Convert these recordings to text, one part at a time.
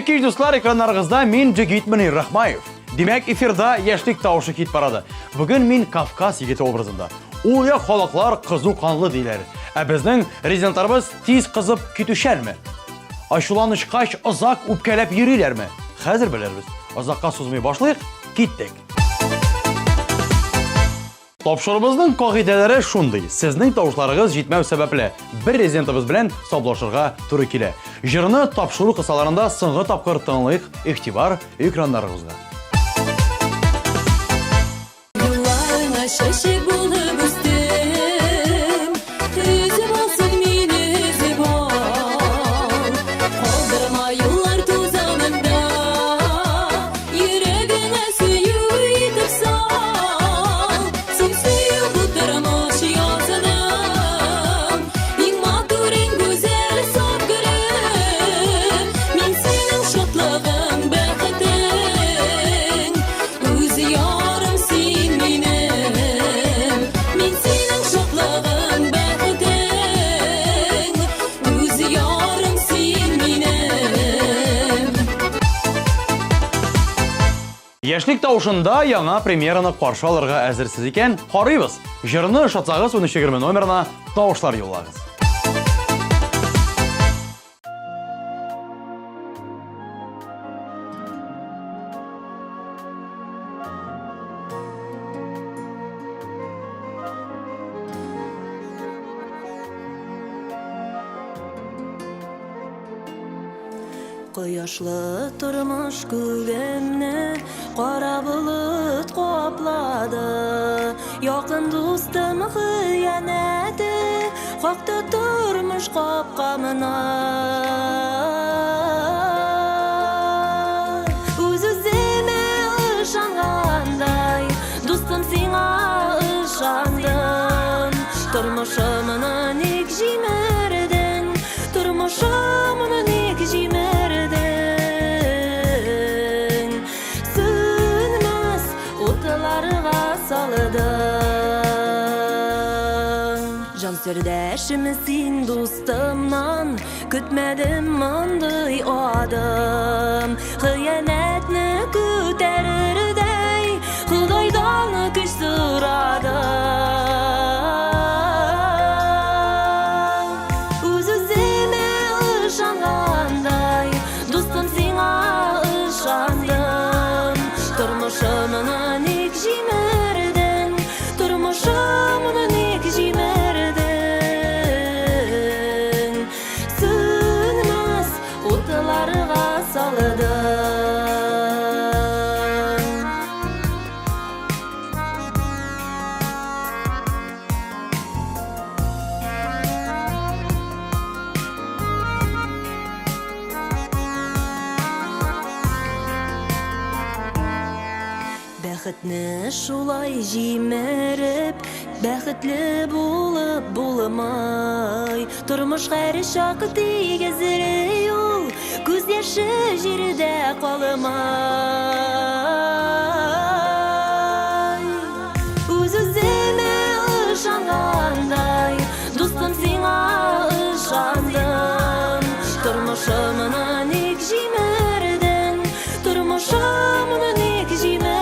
Хойрики достар, экрандарыңызда мен Жигит Рахмаев. Демек, эфирда яшьлек тауышы кит барады. Бүгін мен Кавказ егеті образында. Уя халыклар қызу қанлы дейлер. Біздің резиденттарыбыз тиз қызып кетушерме? Ашуланышқаш ұзақ үпкелеп йөриләрме? Хәзер белербез. Ұзаққа сузмай башлыйк, киттек. Тапшырыбызның кагыйдәләре шундый. Сезнең тавышларыгыз җитмәү сәбәпле бер резидентыбыз белән саблашырга туры килә. Җырны тапшыру кысаларында соңгы тапкыр тыңлыйк, игътибар экраннарыгызга. Яшьлек тавышында яңа премьераны каршы алырга әзерсез икән, карыйбыз. Җырны шатсагыз 1320 номерына тавышлар юллагыз. Кояшлы тормыш күгемне кара булыт каплады. Якын дустым хыянәте какты тормыш капкамына. Үз-үземә ышангандай, дустым сиңа ышандым. Тормышымны ник җимердең, тормышымны ник җимердең. Жан сердәшем син дустымнан, көтмәдем мондый адым. Хыянәтне күтәрердәй, Худайдан көч сорадым. Үз-үземә ышангандай, дустым сиңа ышандым. Тормышымны ник җимердең, тормышымны ник җимердең. Сөнмәс утларга салдың. Бәхетне шулай җимереп, бәхетле булып булмай. Тормыш һәр чак тигезре юл, күз яше җирдә калмай. Үз-үземә ышангандай, дустым сиңа ышандым. Тормышымны ник җимердең, тормышымны ник җимердең.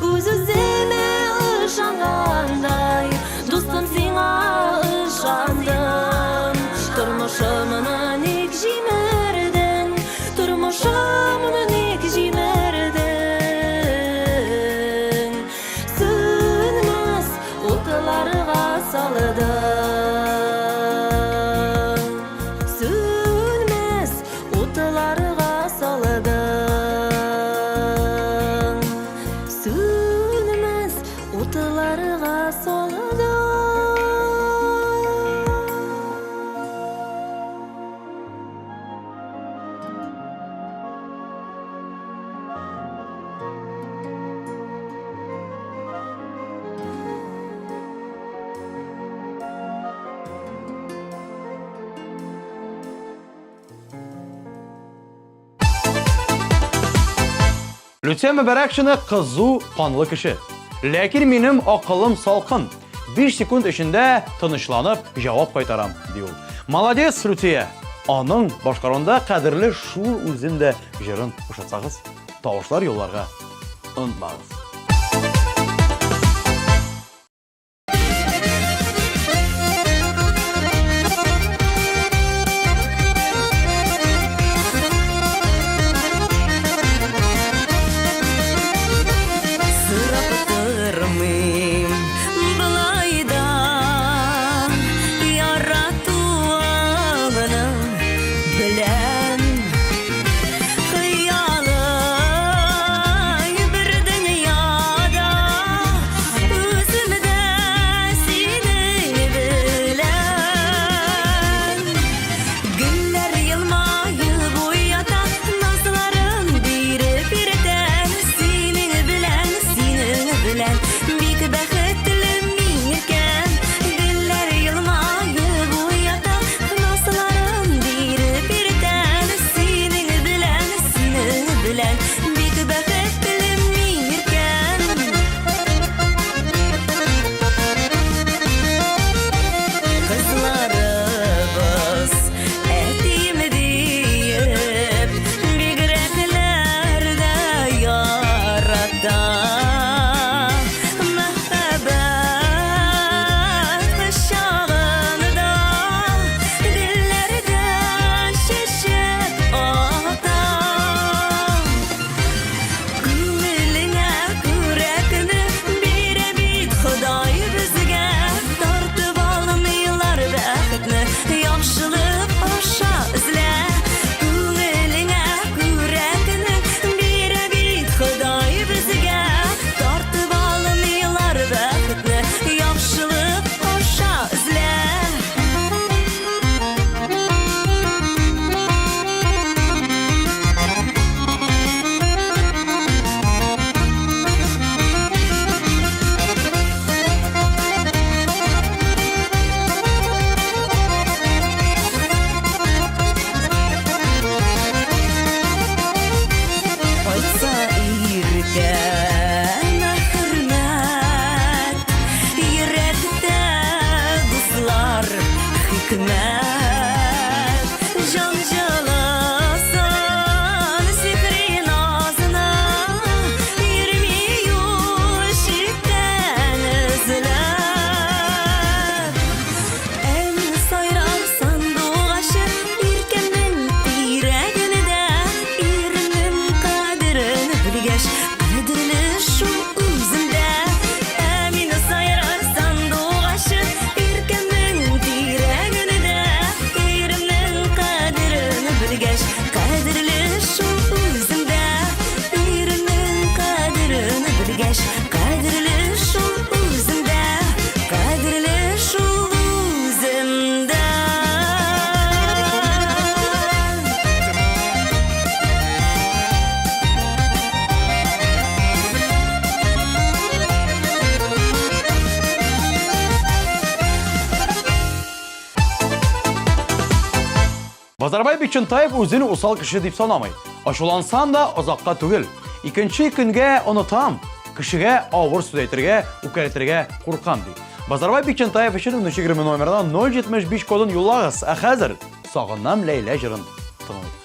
Үз-үземә ышангандай, дустым сиңа ышандым. Тормышымны ник җимердең, тормышымны ник җимердең. Сөнмәс утларга салдың. Сөнмәс утларга салдың. Сөнмәс утларга салдың. Лүтсә Мөбәрәк шуны кызу, канлы кеше. Lakin benim akılım salkın. 5 sekund içinde tanışlanıp cevap kaytaram diyor. Malades Lütfiye. Onun başkarında kadirli şuur üzerinde jırın uşatsağız. Tavuşlar yollarga unutmağız. Сырапытырмым былайда яратуаны белән хыялы бер дөньяда үземдә сине белән гөлләр елмаеп уята назларын биреп йөртән синең белән бик бәхетле микән гөлләр елмаеп уята назларын биреп йөртән синең белән бик бәхетле микән Кызларыбыз әтим диеп бигрәкләр дә ярата Мәхәббәт кочагында гөлләрдә чәчәк ата Күңелеңә күрәкне бирә бит Ходай безгә тартып алмыйлар бәхетне яхшылык аша эзлә Күңелеңә күрәкне бирә бит Ходай безгә тартып алмыйлар бәхетне яхшылык аша эзлә Кайтса иркә хөрмәт йөрәктә дуслар хикмәт җан җылысын сихри назына йөрми юл читтән эзләп Әни сайрар сандугашы иркәнең тирәгендә ирнең кадерен белгәч кадерле шул үзендә Әмине сайрар сандугашы иркәнең тирәгендә ирнең кадерен белгәч кадерле шул үзендә ирнең кадерен белгәч кадерле шул үзендә кадерле шул үзендә Базарбай Бекчентаев үзен усал кеше дип санамый. Ачулансан да озакка түгел. Икенче көнгә онытам. Кешегә авыр сүз әйтергә, үкәлетергә куркам ди. Базарбай Бекчентаев өчен 1320 номердан 075 кодын юллагыз. Ә хәзер сагыннам Ләйлә җырын тыңлыйк.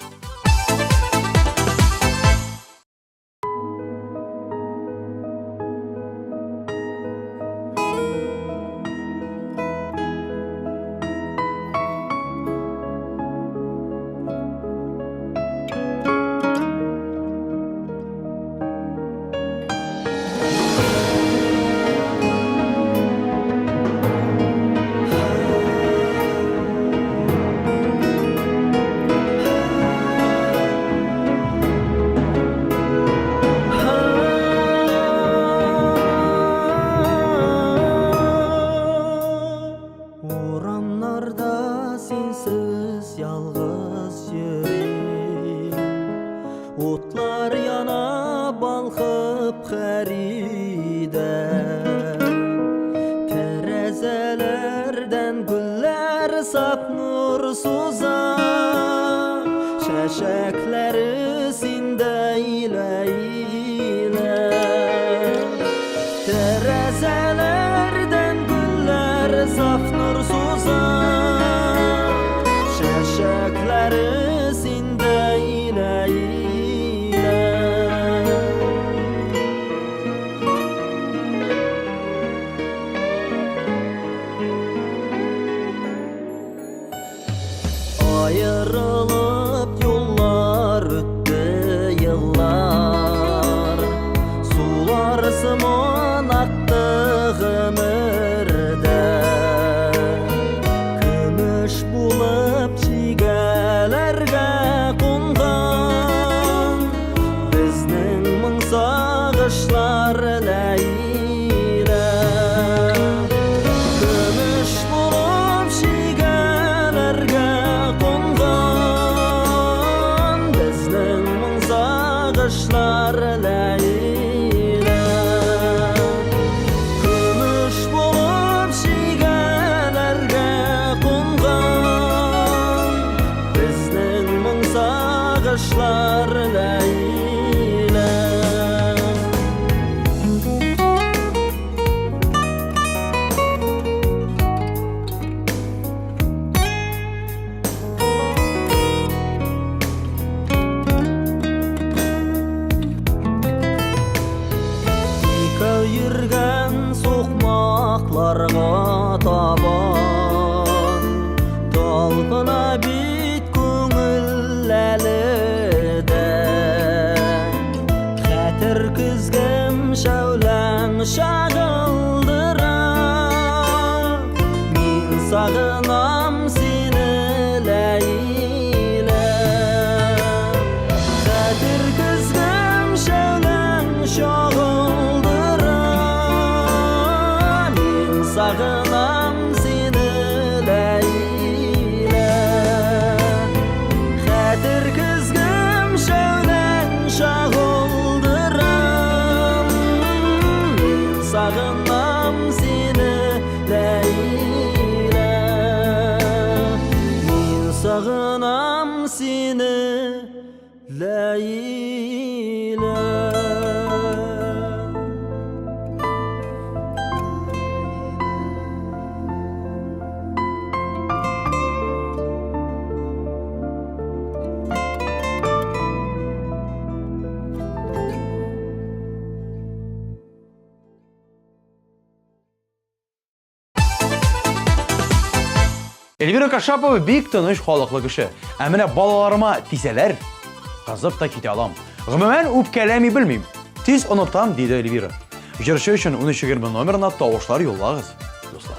Утлар яна балкып хәридә Тәрәзәләрдән гүлләр сап нур суза Чәчәкләре синдә илә-илә bağışlar Leyla. Yıkıv yürgen sokmaklarga taban talpına bit köngüllelide Xatir kızgım şavlan şagıldıra Min sağınam seni Leyla. Xatir kızgım şavlan şagıldıra Min sağınam seni Leyla. Xatir kızgım şavlan şagıldıram Min sağınam seni Leyla. Min sağınam seni Leyla. Elvira Kaşapova bik tanış halklı kişi. Emine balalarıma tiseler, kazıp da kite alam. Gümümen upkelemi bilmeyim. Tiz unutam dedi Elvira. Jırışı için 1320 numarına tavuşlar yollağız. Dostlar.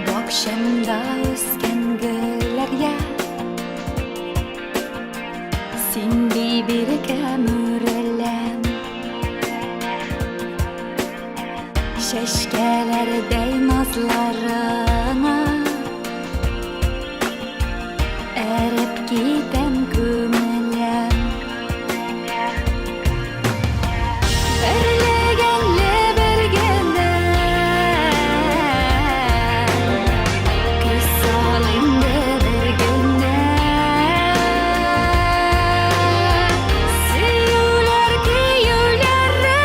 Bokşamda ösken güllerge Sindi bir kömürlem Şeşkelerdey nazlarına Erip giden kömürlem Berlegenle bergende Kısalinde bergende Siyular kiyuları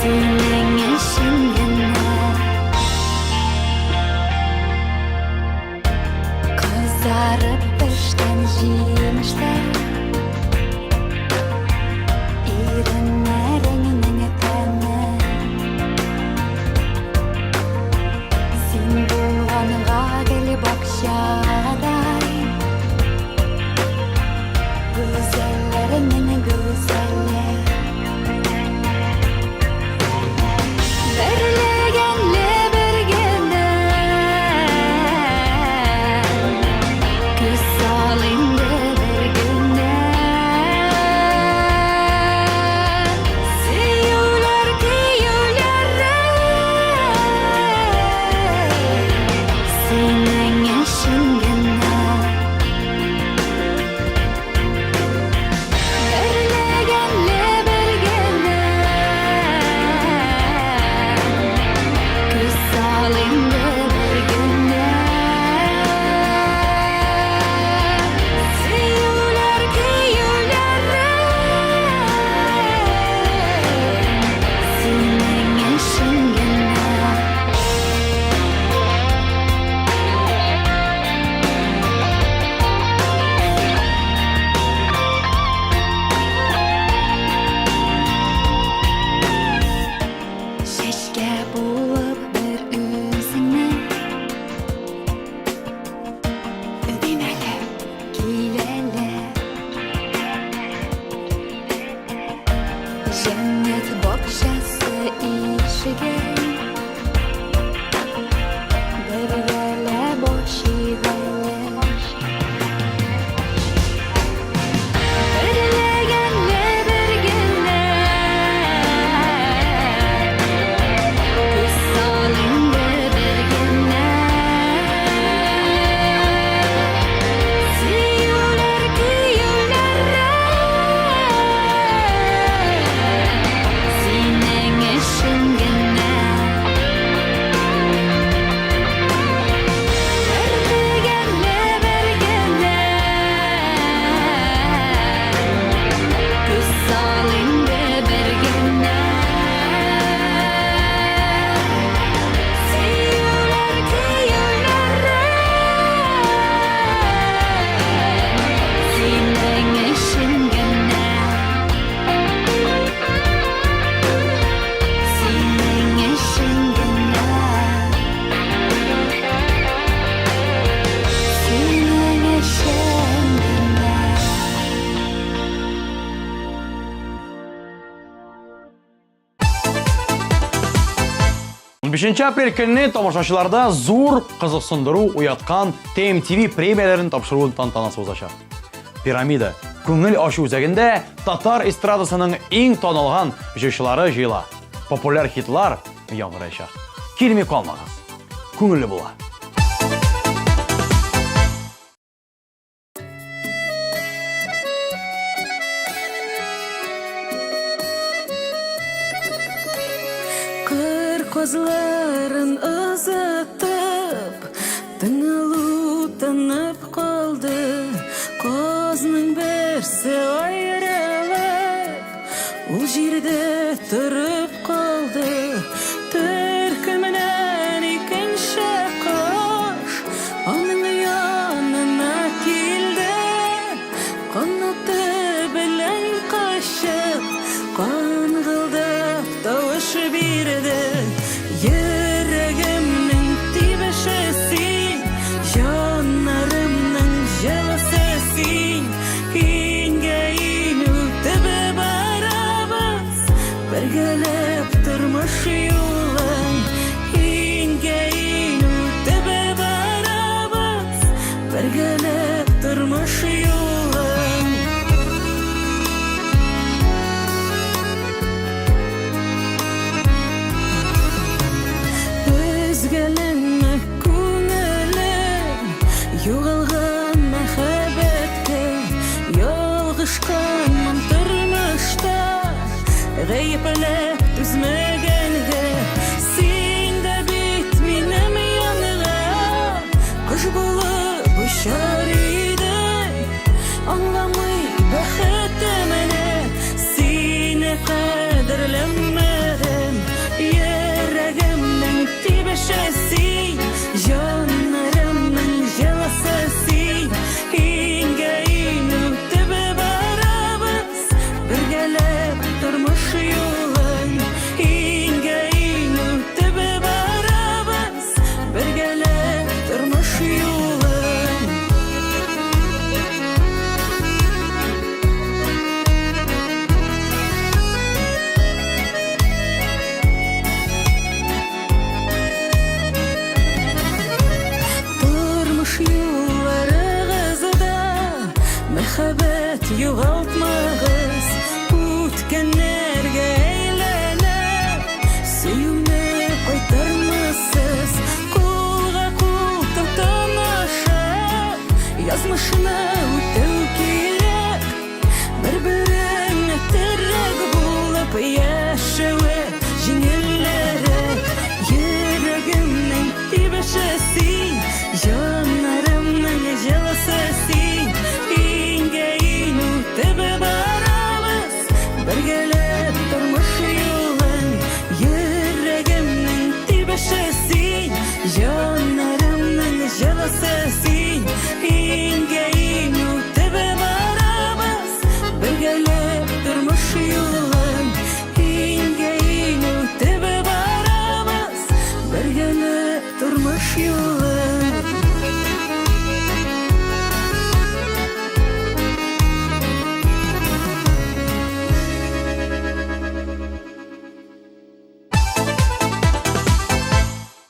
Senin işin 15 апрель көнне тамашачыларда зур кызыксындыру уяткан TMTV премияларын тапшыру тантанасы узачак. Пирамида күңел ачу үзәгендә татар эстрадасының иң танылган җырчылары җыела. Популяр хитлар яңгырayacak. Килми калмагыз. Күңелле була. Gözlerin ızıtıp, tınılı tınıp kaldı. Gözünün bersi ayrılıp, o jirde turıp kaldı. Türkümden ikinci kaş, onun yanına kildi. Kanadı bilen kaşıp, kan kıldıp tavuş birdi. Yüreğimnin tibişesi, yanlarımның жылы сесин. Инге өтіп барабыз, біргелеп тұрмыш юлын. Инге өтіп барабыз, біргелеп тұрмыш юлын. Өзгеленме күңелем, югалган мәхәббәткә, ялгышканмын тормышта, гаепләп түзмәгәнгә. Син дә бит минем янга, кош булып очар идең, аңламый бәхетемне, сине кадерләмәдем. Йөрәгемнең тибешesi, жанарымның җылысы. Инге үтеп барабыз, бергәләп тормыш юлын. Инге үтеп барабыз, бергәләп тормыш юлын. Тормыш юлларыгызда мәхәббәт югалтмагыз. Үткәннәргә әйләнеп, сөюне кайтармассыз. Кулга-кул тотынышып, язмышына үтәү кирәк. Бер-береңне терәк булып яшәүе җиңелләрәк. Йөрәгемнең тибешesi, жанарымның җылысы. Инге үтеп барабыз, бергәләп тормыш юлын. Йөрәгемнең тибешesi, жанарымның җылысы. Инге үтеп барабыз, бергәләп тормыш юлын. Инге үтеп барабыз, бергәләп тормыш юлын.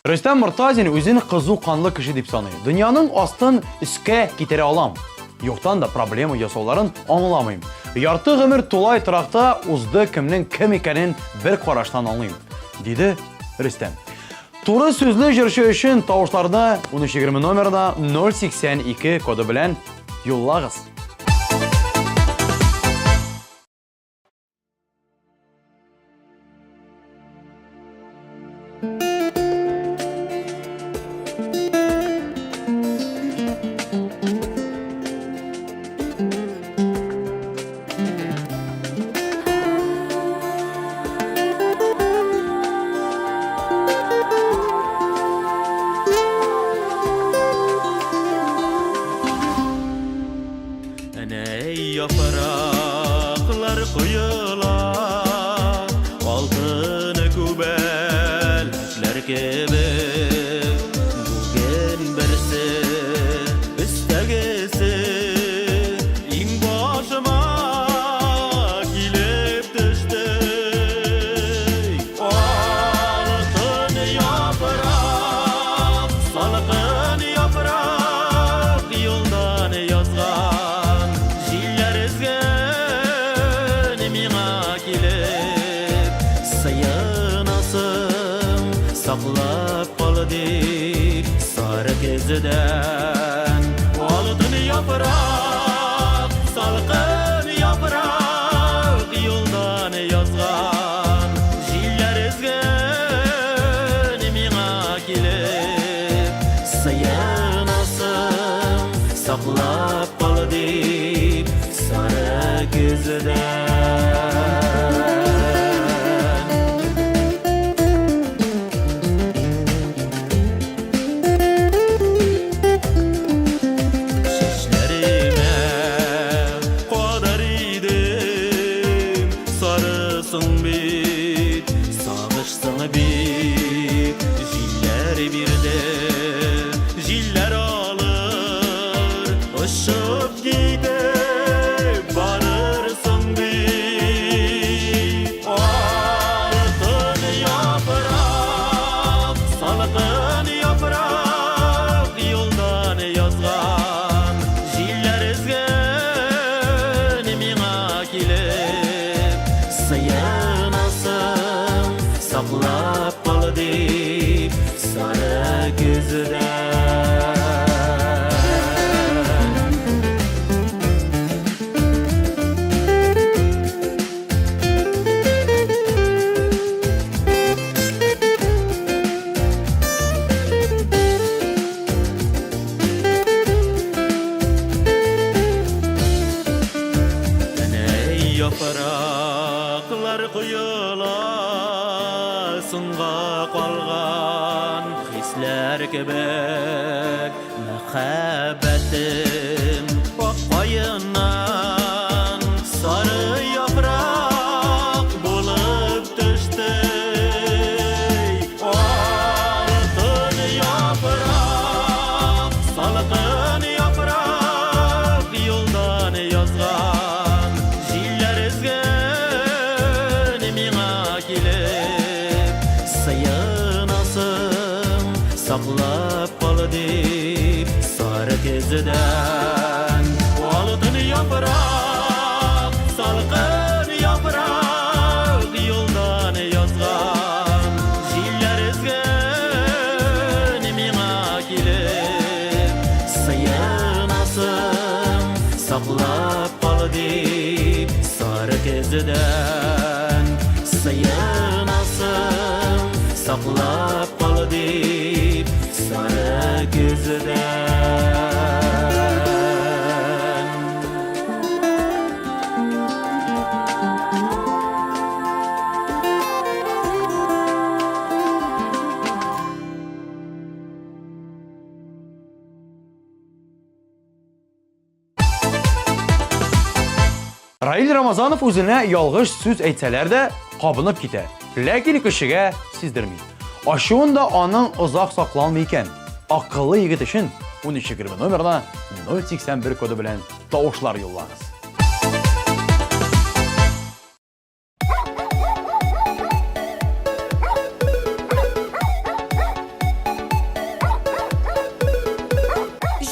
Рөстәм Мортазин үзен кызу канлы кеше дип саный. Дөньяның астын өскә китерә алам. Юктан да проблема ясауларын аңламыйм. Ярты гомер тулай торакта узды, кемнең кем икәнен бер караштан аңлыйм, диде Рөстәм. Туры сүзле җырчы өчен тавышларда 1320 номерда 082 коды белән юллагыз. Yapraklar koyula, altını kubelekler gibi. Bugün birisi istegesi, in başıma kilip düştü. Altın ya gözüden Altın yaprak, salkın yaprak Yoldan yazgan Jiller ezgen Mina kilip Sayınasın Saklap kal deyip Sarı gözüden Saklap kal deyip sarı gözüden Ey yapraklar kuyular Sınğa qalğan hislər kebek Məhəbbətim Qayından sarı yaprak Bulub düşdü Altın yaprak Salqın yaprak Yoldan yazgan Jiller ezgen Mina kilip Sayınasın Saklap kal deyip Sarı gözüden Altın yaprak Salqın yaprak Yoldan yazgan Jiller ezgen Mina kilip Sayınasın Saklap kal deyip Sarı gözüden Sayınasın Saklap kal deyip Sarı gözüden Rail Ramazanov özünə yalğış söz etsələr də qabınıb kitə. Lakin kişiyə sizdirməyib. Aşığın da anın uzaq saqlanmayıkən, akıllı yigit için 1220 numarına 081 kodu bilen davuşlar yollarız.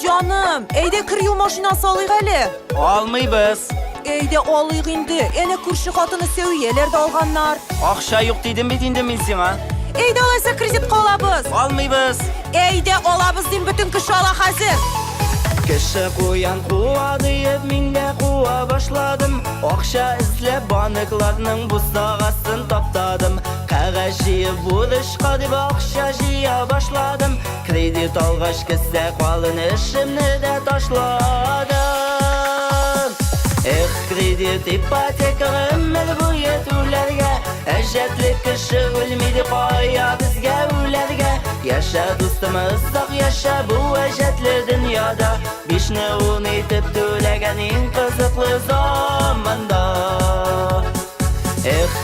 Canım, eyde kır yıl maşinası alayıq həli. Almaybız. Eyde alayıq indi. Ene kurşu xatını seviyelerde alğanlar. Akşa yok dedim bit indi min sana. Eyde alaysa kredit qalabız. Almaybız. Eyde olabız din bütün kış ala hazır. Kişi koyan kuva deyip min de kuva başladım. Akşa izlep banıklarının bustağasını taptadım. Kağız jiyip buluşqa deb akşa jiya başladım. Kredit alğaş kisse qalın işimni de taşladım. Kredit ipoteka məlbuyet ularga Əjətli kişi ölmeydi qoya bizga ularga Yaşa dostumuz sağ yaşa bu əjətli dünyada Bishni un etib to'lagan eng qiziqli zamanda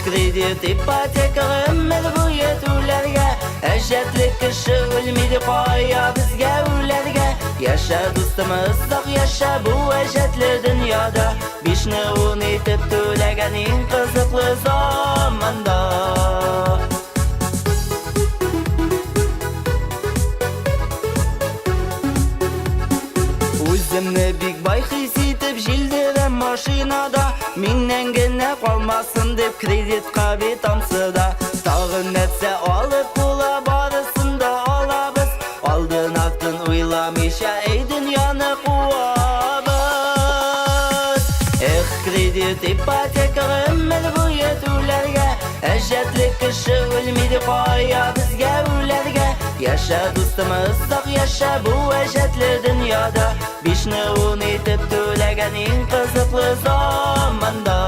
Kredit ipoteka məlbuyet ularga Əjətli kişi ölmeydi qoya bizga ularga Yaşa dostumuz sağ yaşa bu əjətli dünyada Bishni un etib to'lagan eng qiziqli zamanda O'zimni big boy his etib jildiram mashinada Mendan gina qolmasin deb kredit qabetamsida Tag'in netsa olib pula borisinda olamiz Oldin aftin o'ylab Kredit ipoteka məcburiyyət ularga Əjətlik kişi ölmidi qoya bizga ularga Yaşa dostumuz sağ yaşa bu əjətli dünyada Bişnəvun etib tüləgənin qızıqlı zamanda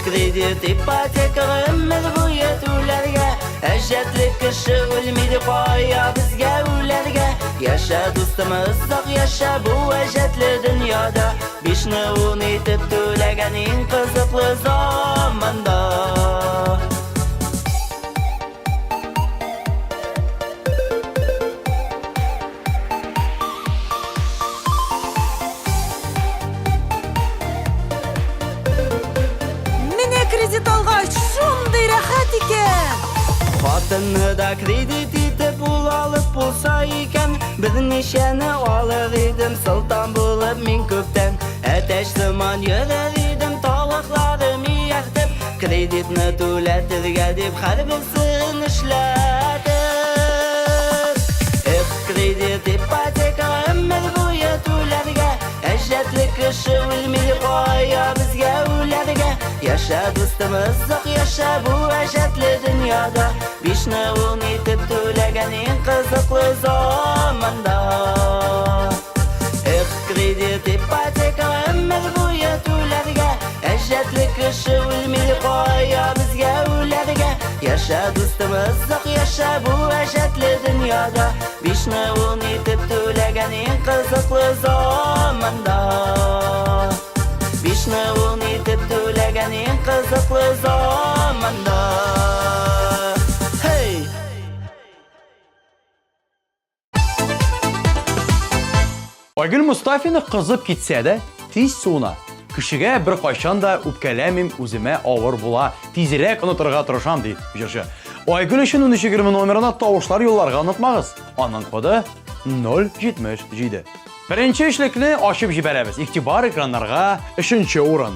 Kredit ipoteka məcburiyyət ularga Əjətlik kişi ölmidi qoya bizga ularga Yaşa dostumuz sağ yaşa bu əjətli dünyada Bişnəvun etib tüləgənin qızıqlı zamanda Mine kredit alğaç şunday rahat ekan. Xatını da kredit etib pul alıb bulsa ekan Bir neşəni alır edim sultan bulub min köpdən Ətəş zaman yürər edim tavaqlarımı yaxtıb Kreditni to'latirga deb har birisini ishlatib Kredit ipoteka məcburiyyət ularga Əjətlik kishi o'lmaydi qoya bizga ularga Yaşa dostumuz sağ yaşa bu əjətli dünyada Bişnəvun etib tüləgənin qızıqlı zamanda Kredit ipoteka məcburiyyət ularga Əjətlik kishi o'lmaydi qoya bizga ularga Yaşa dostumuz sağ yaşa bu əjətli dünyada Bişnəvun etib tüləgənin qızıqlı zamanda Bişnəvun etib tüləgənin qızıqlı zamanda Hey! Aygül Mustafa'ны kızıp gitse de tiz suuna. Kişiге bir kaçan da üpkelemim üzüme ağır bula, tizirek unuturga tırışam deyip jirşi. Aygül için 1320 numarına tavuşlar yollarga anlatmağız. Anın kodu 077. Birinci işlikni aşıp jiberemiz. İktibar ekranlarga 3. orun.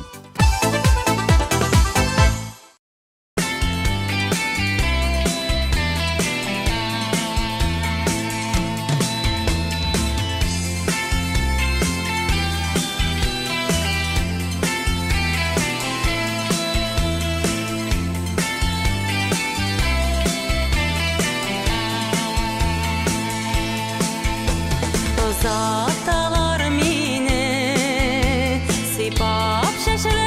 Uzatalar meni sipap şaşırır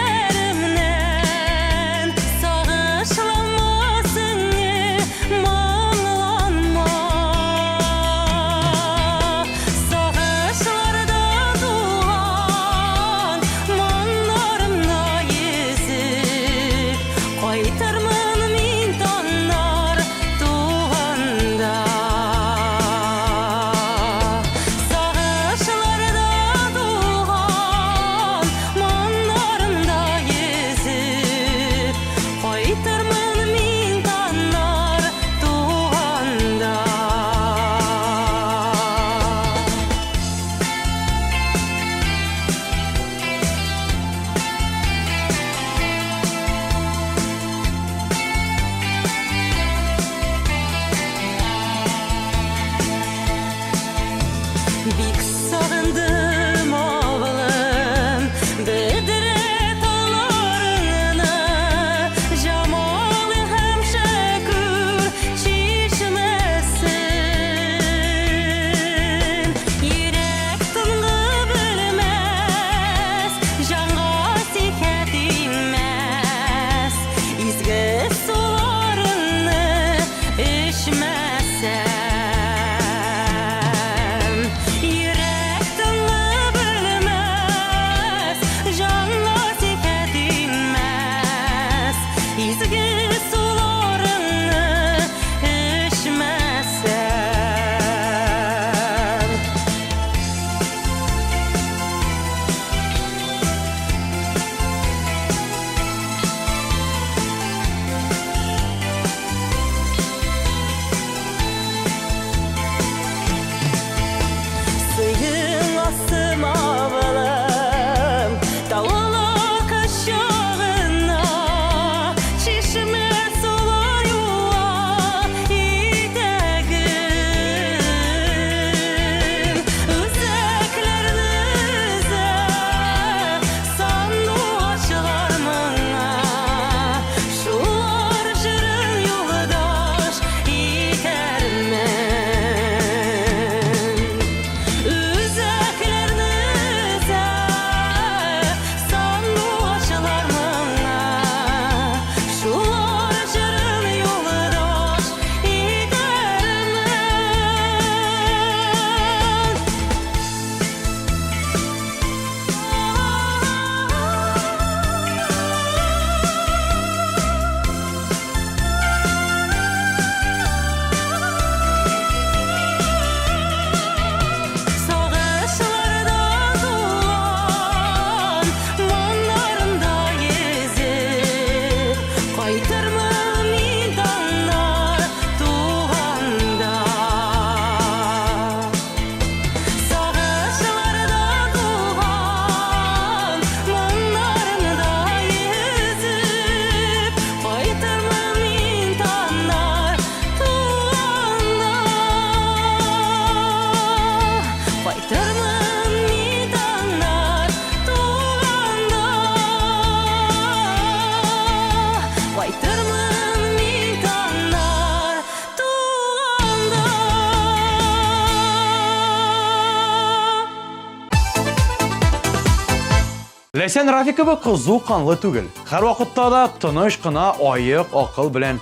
Ләйсән Рафикова кызу канлы түгел. Һәр вакытта да тыныч кына аек акыл белән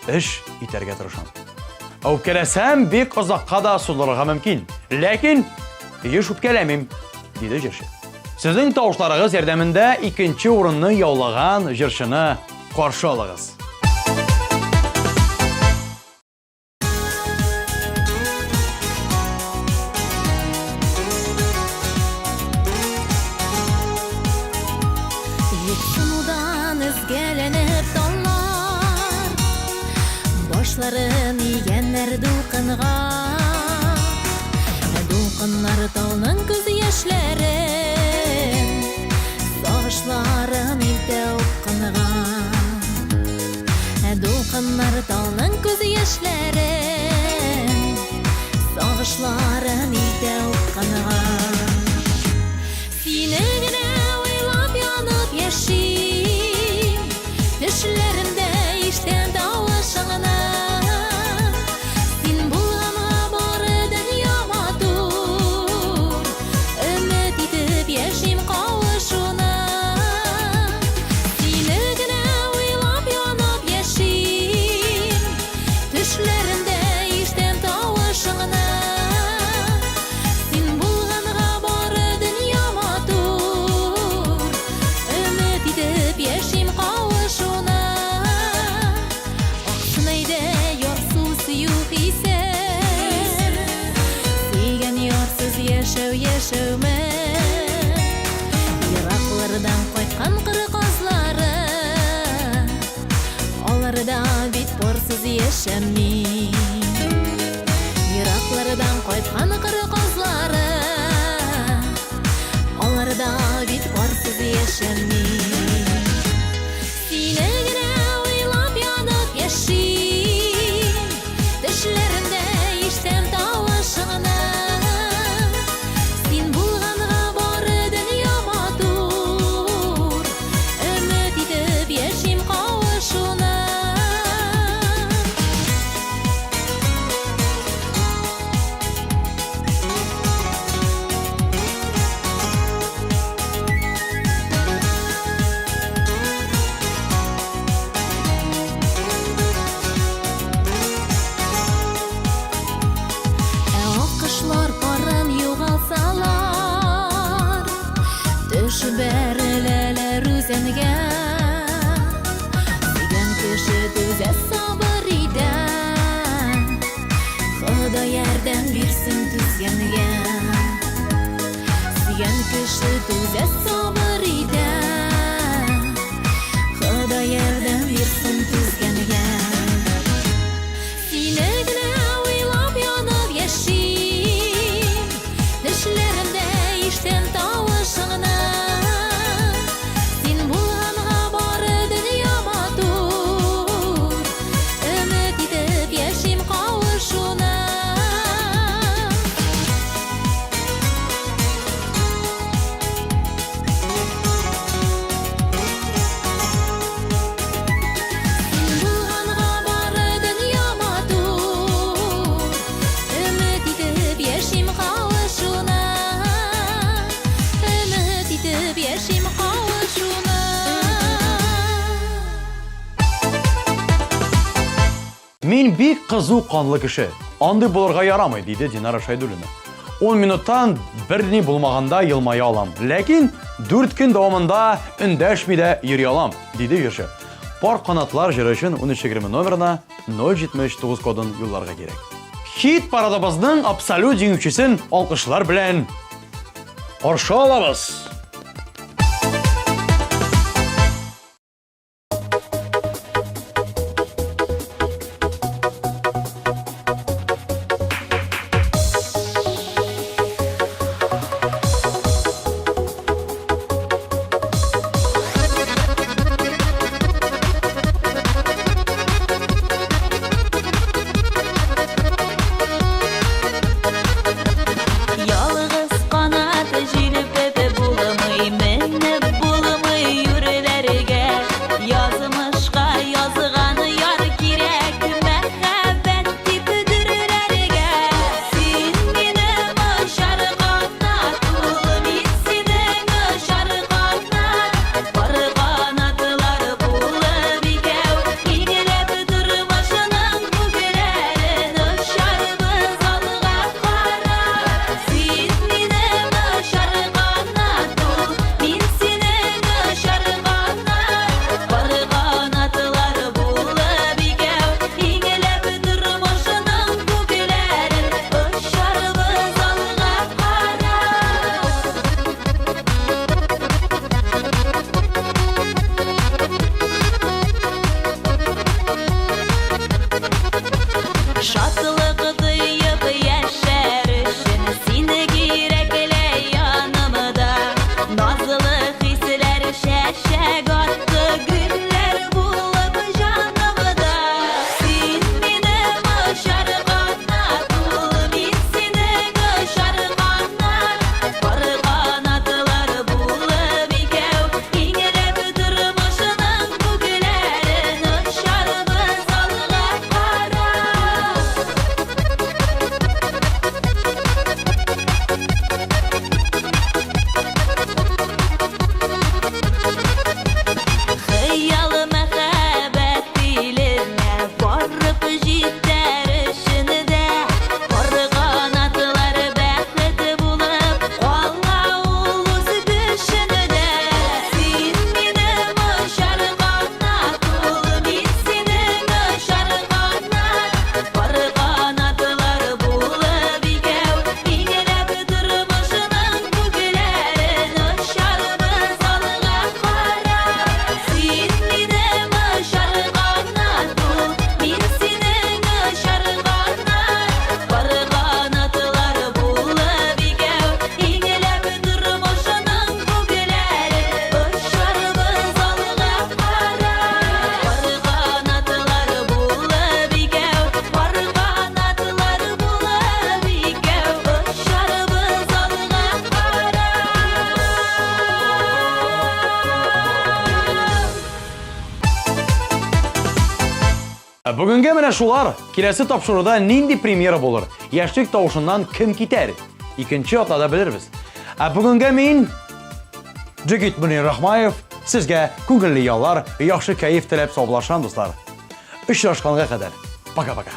эш итәргә тырышам. Үпкәләсәм бик озакка да сузылырга мөмкин. Ләкин еш үпкәләмим, диде җырчы. Сезнең тавышларыгыз ярдәмендә икенче урынны яулаган җырчыны каршы алыгыз. Sunudan izgelenip dallar Başların yiyenler dulkıngar Dulkınlar dalının göz yaşların Sağışların ilde okkıngar Dulkınlar dalının göz yaşların Sağışların ilde okkıngar Sine gine oylap yanıp yaşayım Düşlerimde işten davışığına Sin bulama barı dünyama dur Ümit edip yaşayım kavuşuna Sine gine oylap yanıp yaşayım Düşlerimde işten davışığına Yaşaume Yıraklardan koytkan kırı kızları Onlarda bit borsuz yaşamni Yıraklardan koytkan kırı kızları Onlarda bit borsuz yaşamni Sine gine oylap yanıp yaşayım Düşlerimde işten davışığına Berileler üzenge Sigen kişi düze sabır ide Xudo yerden birsin tüzgenge Sigen kişi düze sabır ide Xudo yerden birsin tüzgenge Sine gine oylap yanıp yaşayım Düşlerimde işten davışığına Мин бик кызу канлы кеше. Андый булырга ярамый, диде Динара Шайдуллина. 10 минуттан берни булмаганда елмая алам. Ләкин 4 көн дәвамында өндәшми дә йөри алам, диде җырчы. Пар канатлар җыры өчен 1320 номерына 079 кодын юлларга кирәк. Хит парадыбызның абсолют җиңүчесен алкышлар белән каршы алабыз. Yalğız qanat jirib bebe bular Бүгінгі менә шулар, келесі тапшыруда нинди премьера булыр? Яшьлек тавышыннан кем китәр? Икенче атнада белербез. Бүгінгі мин Җегит Мөнир Рахмаев сезгә күңелле яллар, яхшы кайф теләп саубуллашам дуслар. Очрашканга кадәр. Пока-пока.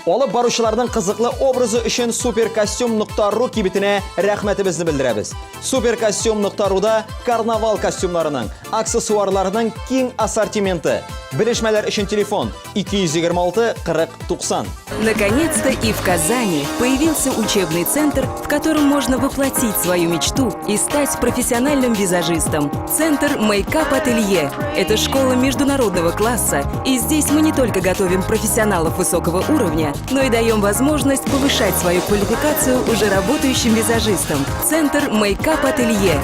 Олып баручыларның қызықлы образы үшін суперкостюм.ру кибетіне рәхмәтебезне белдерәбез. Суперкостюм.руда карнавал костюмнарының, аксессуарларының киң ассортименты. Белешмәләр үшін телефон 226-40-90. Наконец-то и в Казани появился учебный центр, в котором можно воплотить свою мечту и стать профессиональным визажистом. Центр Мейкап Ателье. Это школа международного класса, и здесь мы не только готовим профессионалов высокого уровня, но и даем возможность повышать свою квалификацию уже работающим визажистам. Центр Мейкап Ателье.